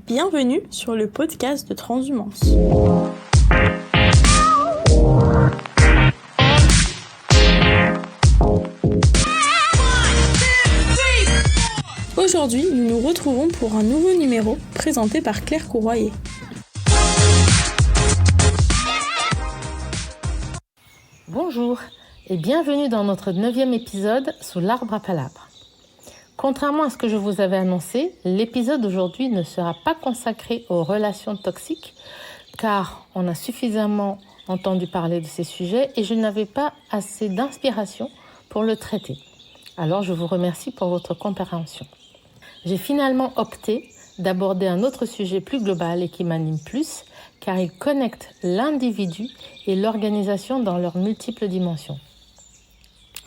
Bienvenue sur le podcast de Transhumance. Aujourd'hui, nous nous retrouvons pour un nouveau numéro présenté par Claire Courroyer. Bonjour et bienvenue dans notre 9e épisode sous l'arbre à palabres. Contrairement à ce que je vous avais annoncé, l'épisode d'aujourd'hui ne sera pas consacré aux relations toxiques car on a suffisamment entendu parler de ces sujets et je n'avais pas assez d'inspiration pour le traiter. Alors je vous remercie pour votre compréhension. J'ai finalement opté d'aborder un autre sujet plus global et qui m'anime plus car il connecte l'individu et l'organisation dans leurs multiples dimensions.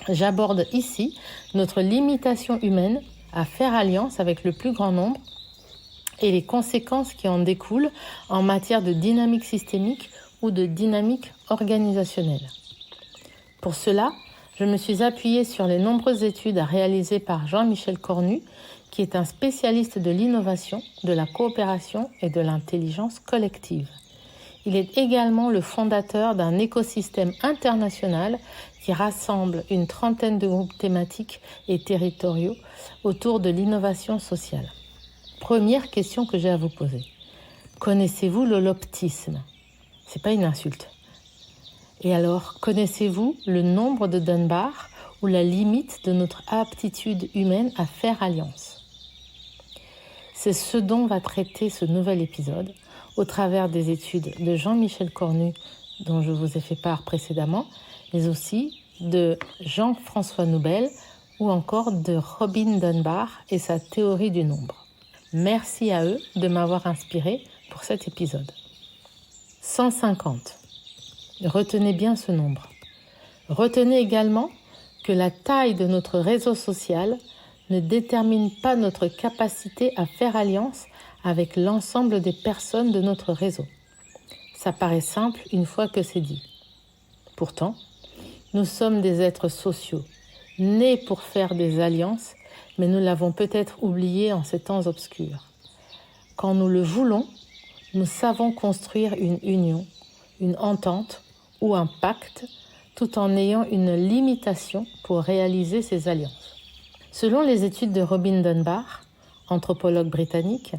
J'aborde ici notre limitation humaine à faire alliance avec le plus grand nombre et les conséquences qui en découlent en matière de dynamique systémique ou de dynamique organisationnelle. Pour cela, je me suis appuyée sur les nombreuses études réalisées par Jean-Michel Cornu, qui est un spécialiste de l'innovation, de la coopération et de l'intelligence collective. Il est également le fondateur d'un écosystème international qui rassemble une trentaine de groupes thématiques et territoriaux autour de l'innovation sociale. Première question que j'ai à vous poser. Connaissez-vous l'holoptisme ? C'est pas une insulte. Et alors, connaissez-vous le nombre de Dunbar ou la limite de notre aptitude humaine à faire alliance ? C'est ce dont va traiter ce nouvel épisode au travers des études de Jean-Michel Cornu, dont je vous ai fait part précédemment, mais aussi de Jean-François Noubel ou encore de Robin Dunbar et sa théorie du nombre. Merci à eux de m'avoir inspiré pour cet épisode. 150. Retenez bien ce nombre. Retenez également que la taille de notre réseau social ne détermine pas notre capacité à faire alliance avec l'ensemble des personnes de notre réseau. Ça paraît simple une fois que c'est dit. Pourtant, nous sommes des êtres sociaux, nés pour faire des alliances, mais nous l'avons peut-être oublié en ces temps obscurs. Quand nous le voulons, nous savons construire une union, une entente ou un pacte, tout en ayant une limitation pour réaliser ces alliances. Selon les études de Robin Dunbar, anthropologue britannique,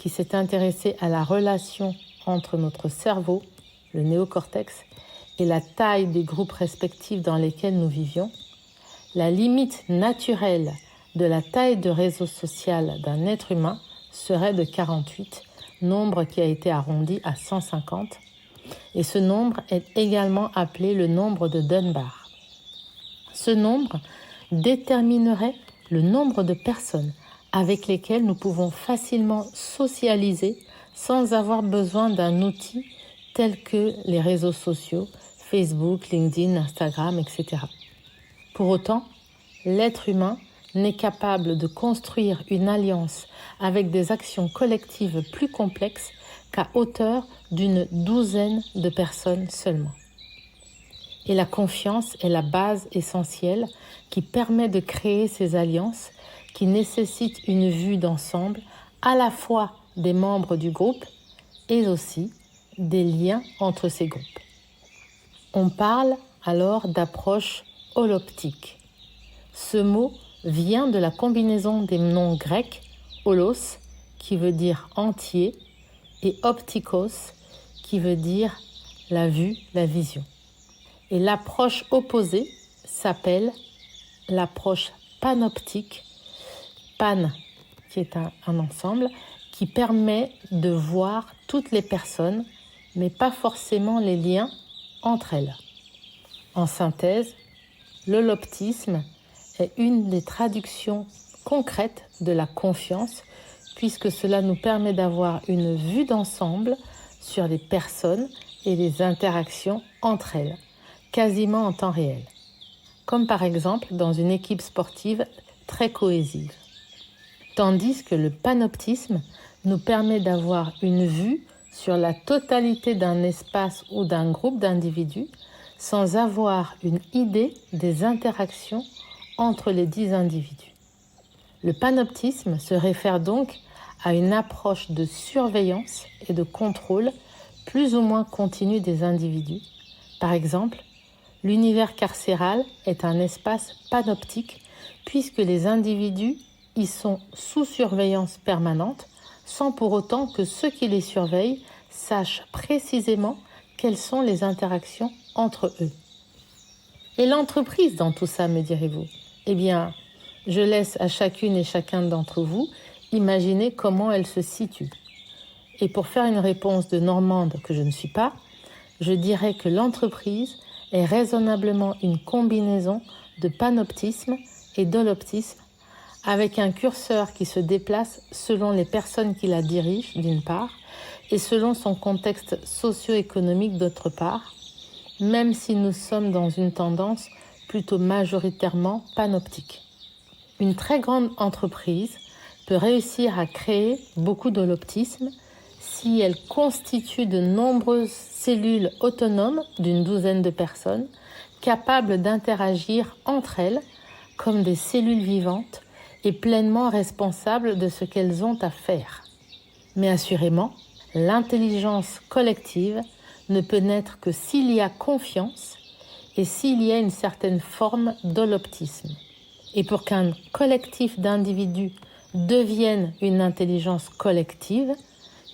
qui s'est intéressé à la relation entre notre cerveau, le néocortex, et la taille des groupes respectifs dans lesquels nous vivions, la limite naturelle de la taille de réseau social d'un être humain serait de 48, nombre qui a été arrondi à 150, et ce nombre est également appelé le nombre de Dunbar. Ce nombre déterminerait le nombre de personnes avec lesquelles nous pouvons facilement socialiser sans avoir besoin d'un outil tel que les réseaux sociaux, Facebook, LinkedIn, Instagram, etc. Pour autant, l'être humain n'est capable de construire une alliance avec des actions collectives plus complexes qu'à hauteur d'une douzaine de personnes seulement. Et la confiance est la base essentielle qui permet de créer ces alliances qui nécessitent une vue d'ensemble à la fois des membres du groupe et aussi des liens entre ces groupes. On parle alors d'approche holoptique. Ce mot vient de la combinaison des noms grecs holos, qui veut dire entier, et optikos, qui veut dire la vue, la vision. Et l'approche opposée s'appelle l'approche panoptique, pan qui est un ensemble, qui permet de voir toutes les personnes, mais pas forcément les liens entre elles. En synthèse, l'holoptisme est une des traductions concrètes de la confiance, puisque cela nous permet d'avoir une vue d'ensemble sur les personnes et les interactions entre elles, quasiment en temps réel, comme par exemple dans une équipe sportive très cohésive. Tandis que le panoptisme nous permet d'avoir une vue sur la totalité d'un espace ou d'un groupe d'individus sans avoir une idée des interactions entre les 10 individus. Le panoptisme se réfère donc à une approche de surveillance et de contrôle plus ou moins continu des individus. Par exemple, l'univers carcéral est un espace panoptique puisque les individus y sont sous surveillance permanente sans pour autant que ceux qui les surveillent sachent précisément quelles sont les interactions entre eux. Et l'entreprise dans tout ça, me direz-vous ? Eh bien, je laisse à chacune et chacun d'entre vous imaginer comment elle se situe. Et pour faire une réponse de Normande que je ne suis pas, je dirais que l'entreprise est raisonnablement une combinaison de panoptisme et d'holoptisme avec un curseur qui se déplace selon les personnes qui la dirigent d'une part et selon son contexte socio-économique d'autre part, même si nous sommes dans une tendance plutôt majoritairement panoptique. Une très grande entreprise peut réussir à créer beaucoup d'holoptisme si elle constitue de nombreuses cellules autonomes d'une douzaine de personnes capables d'interagir entre elles comme des cellules vivantes et pleinement responsables de ce qu'elles ont à faire. Mais assurément, l'intelligence collective ne peut naître que s'il y a confiance et s'il y a une certaine forme d'holoptisme. Et pour qu'un collectif d'individus devienne une intelligence collective,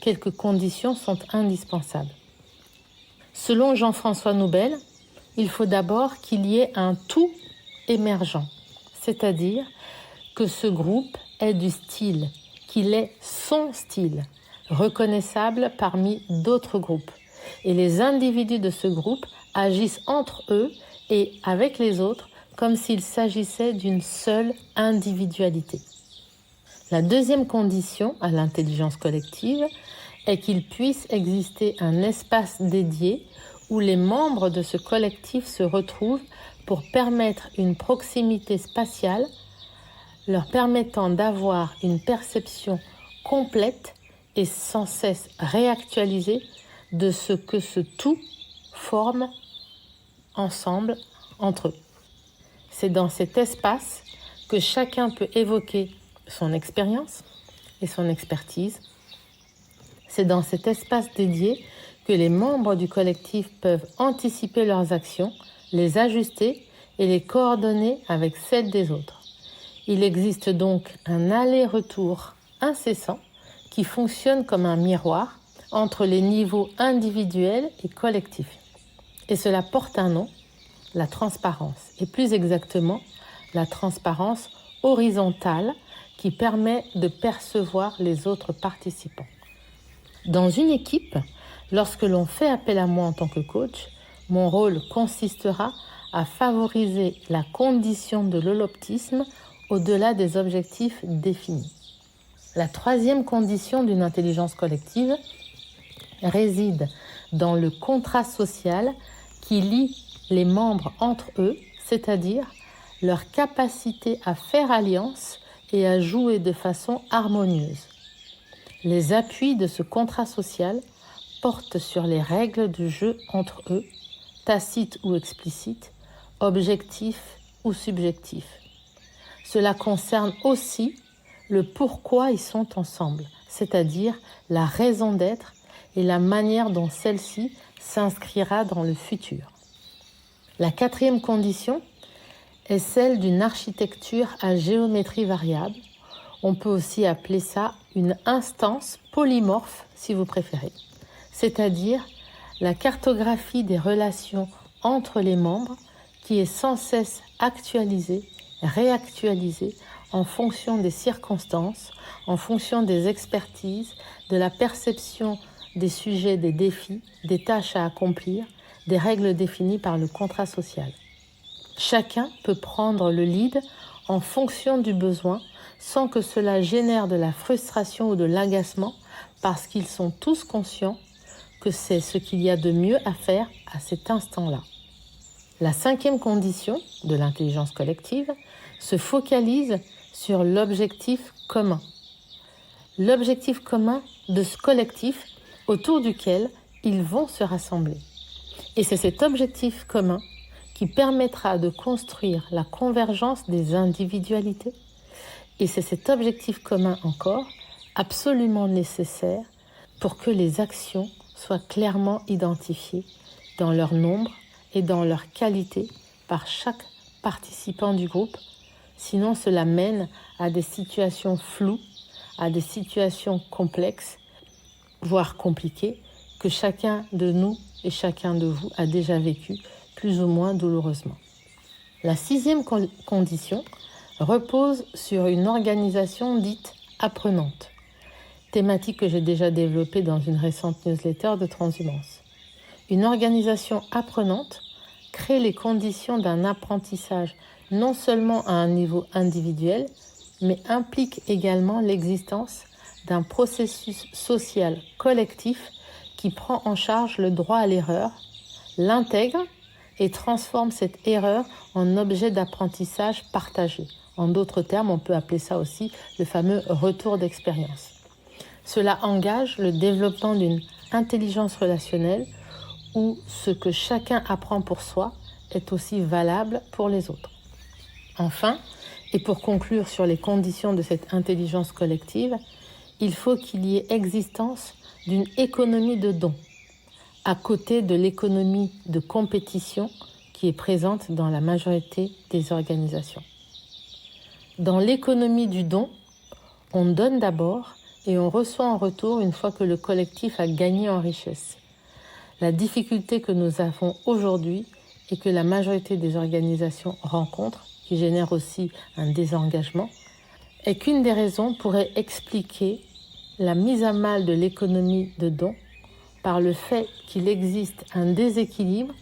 quelques conditions sont indispensables. Selon Jean-François Noubel, il faut d'abord qu'il y ait un tout émergent, c'est-à-dire que ce groupe ait du style, qu'il ait son style, reconnaissable parmi d'autres groupes. Et les individus de ce groupe agissent entre eux et avec les autres comme s'il s'agissait d'une seule individualité. La deuxième condition à l'intelligence collective est qu'il puisse exister un espace dédié où les membres de ce collectif se retrouvent pour permettre une proximité spatiale leur permettant d'avoir une perception complète et sans cesse réactualisée de ce que ce tout forme ensemble entre eux. C'est dans cet espace que chacun peut évoquer son expérience et son expertise. C'est dans cet espace dédié que les membres du collectif peuvent anticiper leurs actions, les ajuster et les coordonner avec celles des autres. Il existe donc un aller-retour incessant qui fonctionne comme un miroir entre les niveaux individuels et collectifs. Et cela porte un nom, la transparence, et plus exactement la transparence horizontale qui permet de percevoir les autres participants. Dans une équipe, lorsque l'on fait appel à moi en tant que coach, mon rôle consistera à favoriser la condition de l'holoptisme au-delà des objectifs définis. La troisième condition d'une intelligence collective réside dans le contrat social qui lie les membres entre eux, c'est-à-dire leur capacité à faire alliance et à jouer de façon harmonieuse. Les appuis de ce contrat social portent sur les règles du jeu entre eux, tacites ou explicites, objectifs ou subjectifs. Cela concerne aussi le pourquoi ils sont ensemble, c'est-à-dire la raison d'être et la manière dont celle-ci s'inscrira dans le futur. La quatrième condition est celle d'une architecture à géométrie variable. On peut aussi appeler ça une instance polymorphe si vous préférez, c'est-à-dire la cartographie des relations entre les membres qui est sans cesse actualisée, réactualisée en fonction des circonstances, en fonction des expertises, de la perception des sujets, des défis, des tâches à accomplir, des règles définies par le contrat social. Chacun peut prendre le lead en fonction du besoin sans que cela génère de la frustration ou de l'agacement parce qu'ils sont tous conscients que c'est ce qu'il y a de mieux à faire à cet instant-là. La cinquième condition de l'intelligence collective se focalise sur l'objectif commun. L'objectif commun de ce collectif autour duquel ils vont se rassembler. Et c'est cet objectif commun qui permettra de construire la convergence des individualités. Et c'est cet objectif commun encore absolument nécessaire pour que les actions soient clairement identifiées dans leur nombre et dans leur qualité par chaque participant du groupe. Sinon, cela mène à des situations floues, à des situations complexes, voire compliquées, que chacun de nous et chacun de vous a déjà vécu plus ou moins douloureusement. La 6e condition repose sur une organisation dite apprenante, thématique que j'ai déjà développée dans une récente newsletter de Transhumance. Une organisation apprenante crée les conditions d'un apprentissage non seulement à un niveau individuel, mais implique également l'existence d'un processus social collectif qui prend en charge le droit à l'erreur, l'intègre et transforme cette erreur en objet d'apprentissage partagé. En d'autres termes, on peut appeler ça aussi le fameux retour d'expérience. Cela engage le développement d'une intelligence relationnelle où ce que chacun apprend pour soi est aussi valable pour les autres. Enfin, et pour conclure sur les conditions de cette intelligence collective, il faut qu'il y ait existence d'une économie de dons, à côté de l'économie de compétition qui est présente dans la majorité des organisations. Dans l'économie du don, on donne d'abord et on reçoit en retour une fois que le collectif a gagné en richesse. La difficulté que nous avons aujourd'hui et que la majorité des organisations rencontrent, qui génère aussi un désengagement, est qu'une des raisons pourrait expliquer la mise à mal de l'économie de dons par le fait qu'il existe un déséquilibre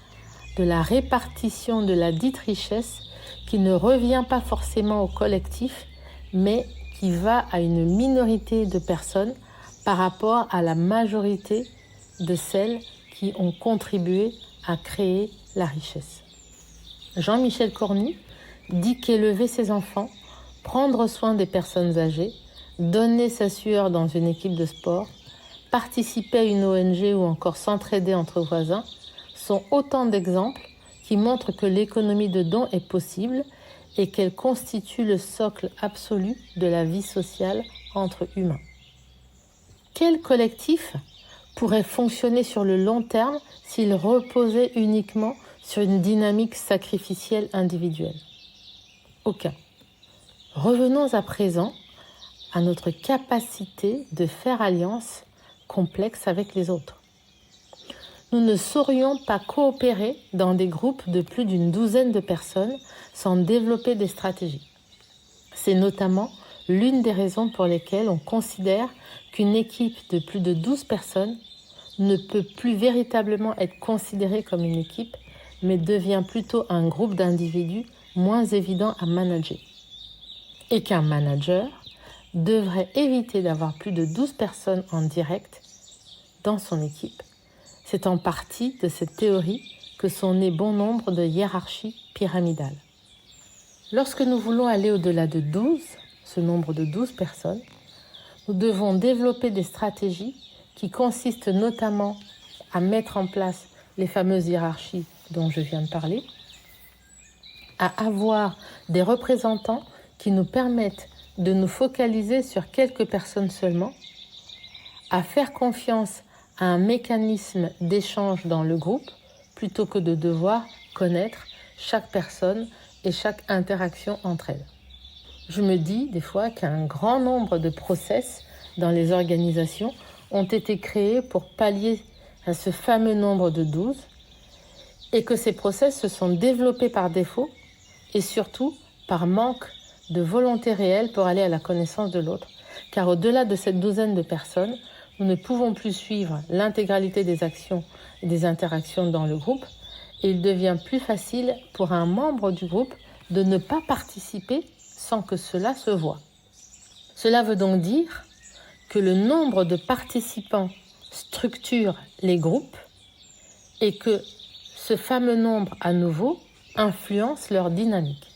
de la répartition de la dite richesse qui ne revient pas forcément au collectif, mais qui va à une minorité de personnes par rapport à la majorité de celles qui ont contribué à créer la richesse. Jean-Michel Cornu dit qu'élever ses enfants, prendre soin des personnes âgées, donner sa sueur dans une équipe de sport, participer à une ONG ou encore s'entraider entre voisins sont autant d'exemples qui montrent que l'économie de dons est possible et qu'elle constitue le socle absolu de la vie sociale entre humains. Quel collectif pourrait fonctionner sur le long terme s'il reposait uniquement sur une dynamique sacrificielle individuelle ? Aucun. Revenons à présent à notre capacité de faire alliance complexe avec les autres. Nous ne saurions pas coopérer dans des groupes de plus d'une douzaine de personnes sans développer des stratégies. C'est notamment l'une des raisons pour lesquelles on considère qu'une équipe de plus de 12 personnes ne peut plus véritablement être considérée comme une équipe, mais devient plutôt un groupe d'individus moins évident à manager. Et qu'un manager devrait éviter d'avoir plus de 12 personnes en direct dans son équipe. C'est en partie de cette théorie que sont nées bon nombre de hiérarchies pyramidales. Lorsque nous voulons aller au-delà de 12, ce nombre de 12 personnes, nous devons développer des stratégies qui consistent notamment à mettre en place les fameuses hiérarchies dont je viens de parler, à avoir des représentants qui nous permettent de nous focaliser sur quelques personnes seulement, à faire confiance à un mécanisme d'échange dans le groupe plutôt que de devoir connaître chaque personne et chaque interaction entre elles. Je me dis des fois qu'un grand nombre de process dans les organisations ont été créés pour pallier à ce fameux nombre de 12 et que ces process se sont développés par défaut et surtout par manque de volonté réelle pour aller à la connaissance de l'autre. Car au-delà de cette douzaine de personnes, nous ne pouvons plus suivre l'intégralité des actions et des interactions dans le groupe et il devient plus facile pour un membre du groupe de ne pas participer sans que cela se voie. Cela veut donc dire que le nombre de participants structure les groupes et que ce fameux nombre à nouveau influence leur dynamique.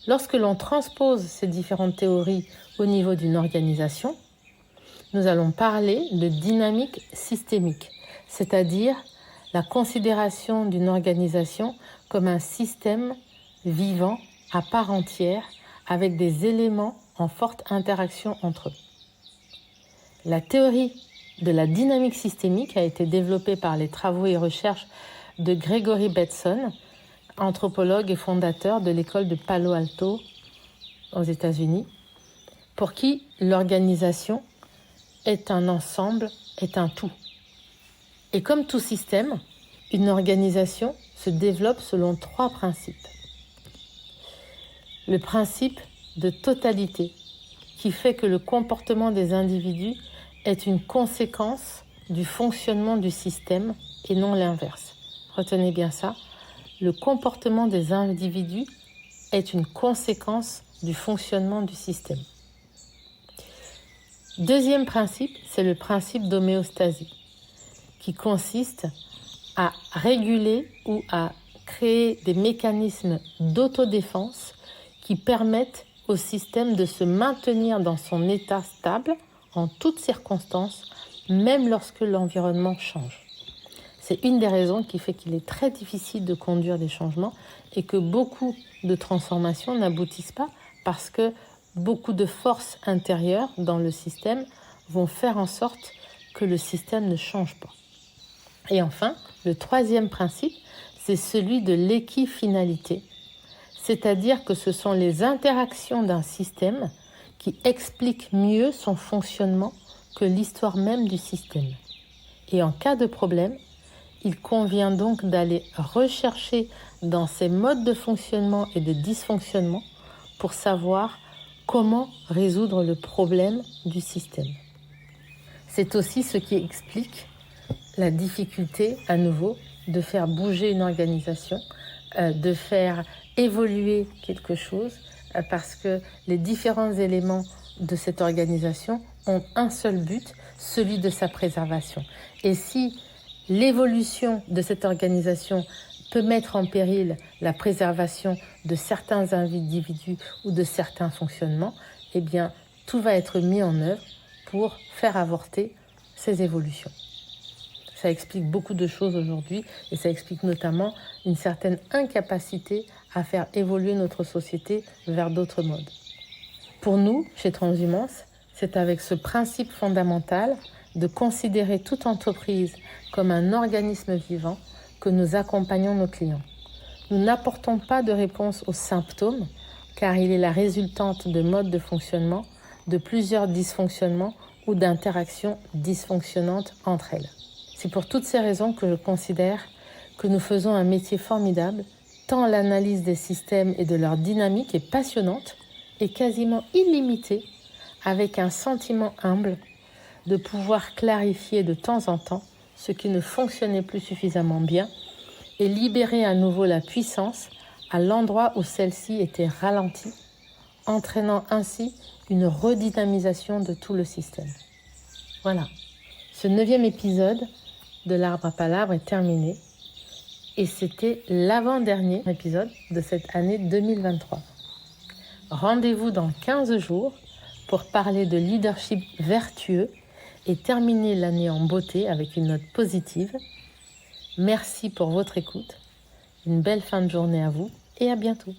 Lorsque l'on transpose ces différentes théories au niveau d'une organisation, nous allons parler de dynamique systémique, c'est-à-dire la considération d'une organisation comme un système vivant à part entière avec des éléments en forte interaction entre eux. La théorie de la dynamique systémique a été développée par les travaux et recherches de Gregory Bateson, anthropologue et fondateur de l'école de Palo Alto aux États-Unis, pour qui l'organisation est un ensemble, est un tout. Et comme tout système, une organisation se développe selon 3 principes. Le principe de totalité, qui fait que le comportement des individus est une conséquence du fonctionnement du système et non l'inverse. Retenez bien ça. Le comportement des individus est une conséquence du fonctionnement du système. Deuxième principe, c'est le principe d'homéostasie, qui consiste à réguler ou à créer des mécanismes d'autodéfense qui permettent au système de se maintenir dans son état stable en toutes circonstances, même lorsque l'environnement change. C'est une des raisons qui fait qu'il est très difficile de conduire des changements et que beaucoup de transformations n'aboutissent pas parce que beaucoup de forces intérieures dans le système vont faire en sorte que le système ne change pas. Et enfin, le troisième principe, c'est celui de l'équifinalité, c'est-à-dire que ce sont les interactions d'un système qui expliquent mieux son fonctionnement que l'histoire même du système. Et en cas de problème, il convient donc d'aller rechercher dans ces modes de fonctionnement et de dysfonctionnement pour savoir comment résoudre le problème du système. C'est aussi ce qui explique la difficulté, à nouveau, de faire bouger une organisation, de faire évoluer quelque chose, parce que les différents éléments de cette organisation ont un seul but, celui de sa préservation. Et si l'évolution de cette organisation peut mettre en péril la préservation de certains individus ou de certains fonctionnements, eh bien, tout va être mis en œuvre pour faire avorter ces évolutions. Ça explique beaucoup de choses aujourd'hui et ça explique notamment une certaine incapacité à faire évoluer notre société vers d'autres modes. Pour nous, chez Transhumance, c'est avec ce principe fondamental de considérer toute entreprise comme un organisme vivant que nous accompagnons nos clients. Nous n'apportons pas de réponse aux symptômes car il est la résultante de modes de fonctionnement, de plusieurs dysfonctionnements ou d'interactions dysfonctionnantes entre elles. C'est pour toutes ces raisons que je considère que nous faisons un métier formidable, tant l'analyse des systèmes et de leur dynamique est passionnante et quasiment illimitée, avec un sentiment humble de pouvoir clarifier de temps en temps ce qui ne fonctionnait plus suffisamment bien et libérer à nouveau la puissance à l'endroit où celle-ci était ralentie, entraînant ainsi une redynamisation de tout le système. Voilà, ce 9e épisode de l'Arbre à Palabres est terminé et c'était l'avant-dernier épisode de cette année 2023. Rendez-vous dans 15 jours pour parler de leadership vertueux et terminer l'année en beauté avec une note positive. Merci pour votre écoute, une belle fin de journée à vous et à bientôt.